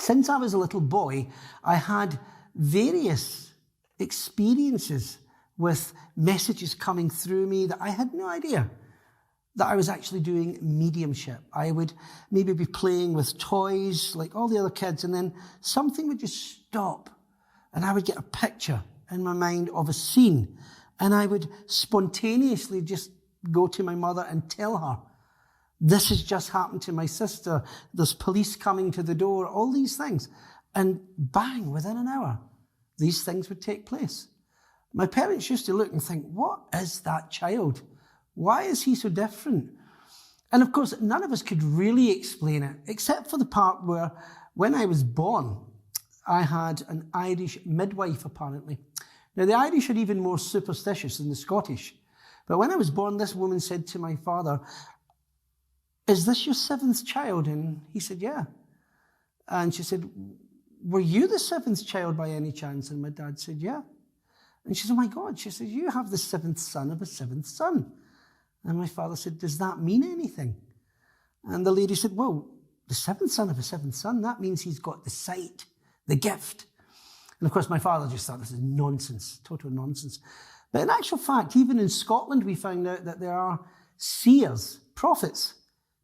Since I was a little boy, I had various experiences with messages coming through me that I had no idea that I was actually doing mediumship. I would maybe be playing with toys like all the other kids, and then something would just stop, and I would get a picture in my mind of a scene, and I would spontaneously just go to my mother and tell her, this has just happened to my sister, there's police coming to the door, all these things. And bang, within an hour, these things would take place. My parents used to look and think, what is that child? Why is he so different? And of course, none of us could really explain it, except for the part where when I was born, I had an Irish midwife, apparently. Now, the Irish are even more superstitious than the Scottish. But when I was born, this woman said to my father, is this your 7th child? And he said, yeah. And she said, were you the 7th child by any chance? And my dad said, yeah. And she said, oh my God. She said, you have the 7th son of a 7th son. And my father said, does that mean anything? And the lady said, well, the 7th son of a 7th son, that means he's got the sight, the gift. And of course, my father just thought this is nonsense, total nonsense. But in actual fact, even in Scotland, we found out that there are seers, prophets,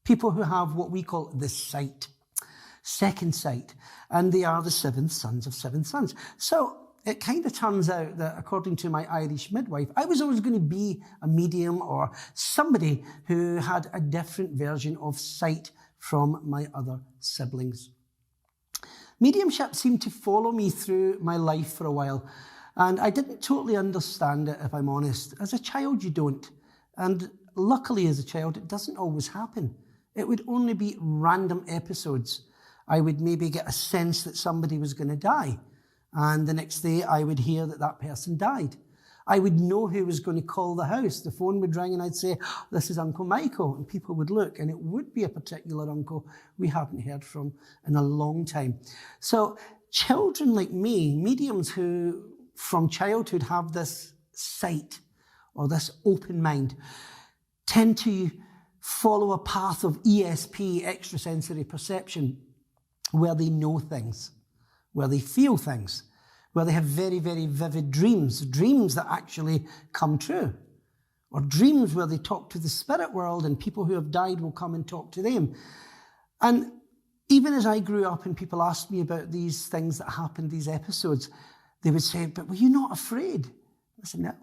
people who have what we call the sight, second sight, and they are the 7th sons of 7th sons. So it kind of turns out that, according to my Irish midwife, I was always going to be a medium or somebody who had a different version of sight from my other siblings. Mediumship seemed to follow me through my life for a while, and I didn't totally understand it, if I'm honest. As a child, you don't. And luckily, as a child, it doesn't always happen. It would only be random episodes. I would maybe get a sense that somebody was going to die, and the next day I would hear that that person died. I would know who was going to call the house. The phone would ring and I'd say, this is Uncle Michael, and people would look, and it would be a particular uncle we hadn't heard from in a long time. So children like me, mediums who from childhood have this sight or this open mind, tend to follow a path of ESP, extrasensory perception, where they know things, where they feel things, where they have very, very vivid dreams, dreams that actually come true, or dreams where they talk to the spirit world and people who have died will come and talk to them. And even as I grew up and people asked me about these things that happened, these episodes, they would say, but were you not afraid? I said, no, I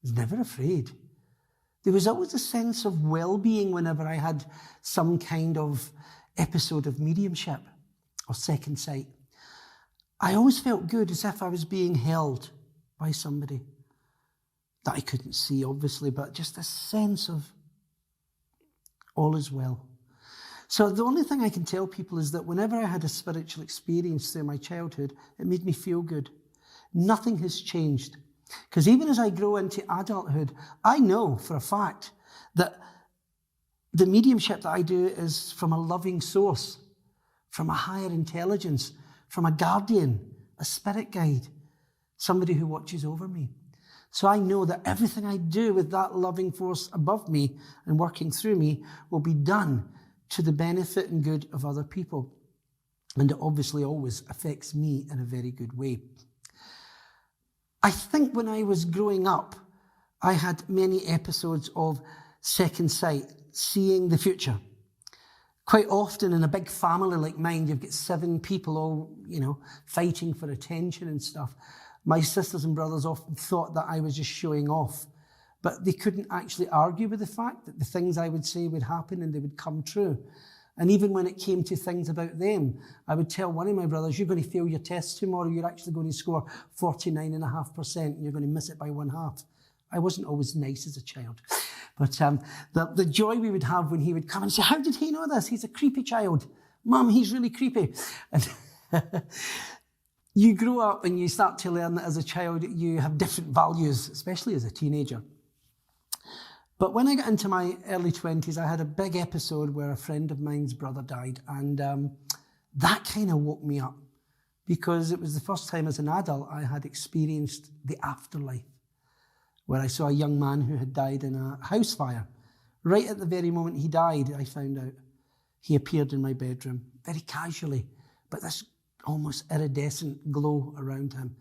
was never afraid. There was always a sense of well-being whenever I had some kind of episode of mediumship or second sight. I always felt good, as if I was being held by somebody that I couldn't see, obviously, but just a sense of all is well. So the only thing I can tell people is that whenever I had a spiritual experience through my childhood, it made me feel good. Nothing has changed. Because even as I grow into adulthood, I know for a fact that the mediumship that I do is from a loving source, from a higher intelligence, from a guardian, a spirit guide, somebody who watches over me. So I know that everything I do with that loving force above me and working through me will be done to the benefit and good of other people. And it obviously always affects me in a very good way. I think when I was growing up, I had many episodes of second sight, seeing the future. Quite often in a big family like mine, you've got 7 people all, fighting for attention and stuff. My sisters and brothers often thought that I was just showing off, but they couldn't actually argue with the fact that the things I would say would happen and they would come true. And even when it came to things about them, I would tell one of my brothers, you're going to fail your test tomorrow, you're actually going to score 49.5% and you're going to miss it by 1/2. I wasn't always nice as a child. But the joy we would have when he would come and say, how did he know this? He's a creepy child. Mum, he's really creepy. And you grow up and you start to learn that as a child you have different values, especially as a teenager. But when I got into my early 20s, I had a big episode where a friend of mine's brother died. And that kind of woke me up, because it was the first time as an adult I had experienced the afterlife, where I saw a young man who had died in a house fire. Right at the very moment he died, I found out he appeared in my bedroom, very casually. But this almost iridescent glow around him.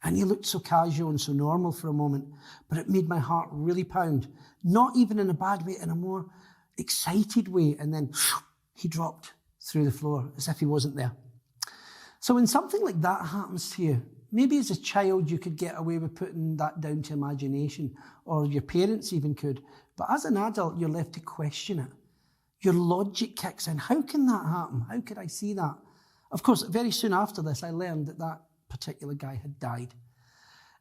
And he looked so casual and so normal for a moment, but it made my heart really pound. Not even in a bad way, in a more excited way. And then he dropped through the floor as if he wasn't there. So when something like that happens to you, maybe as a child you could get away with putting that down to imagination, or your parents even could. But as an adult, you're left to question it. Your logic kicks in. How can that happen? How could I see that? Of course, very soon after this, I learned that that particular guy had died.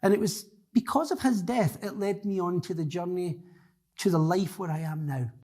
And it was because of his death, it led me on to the journey to the life where I am now.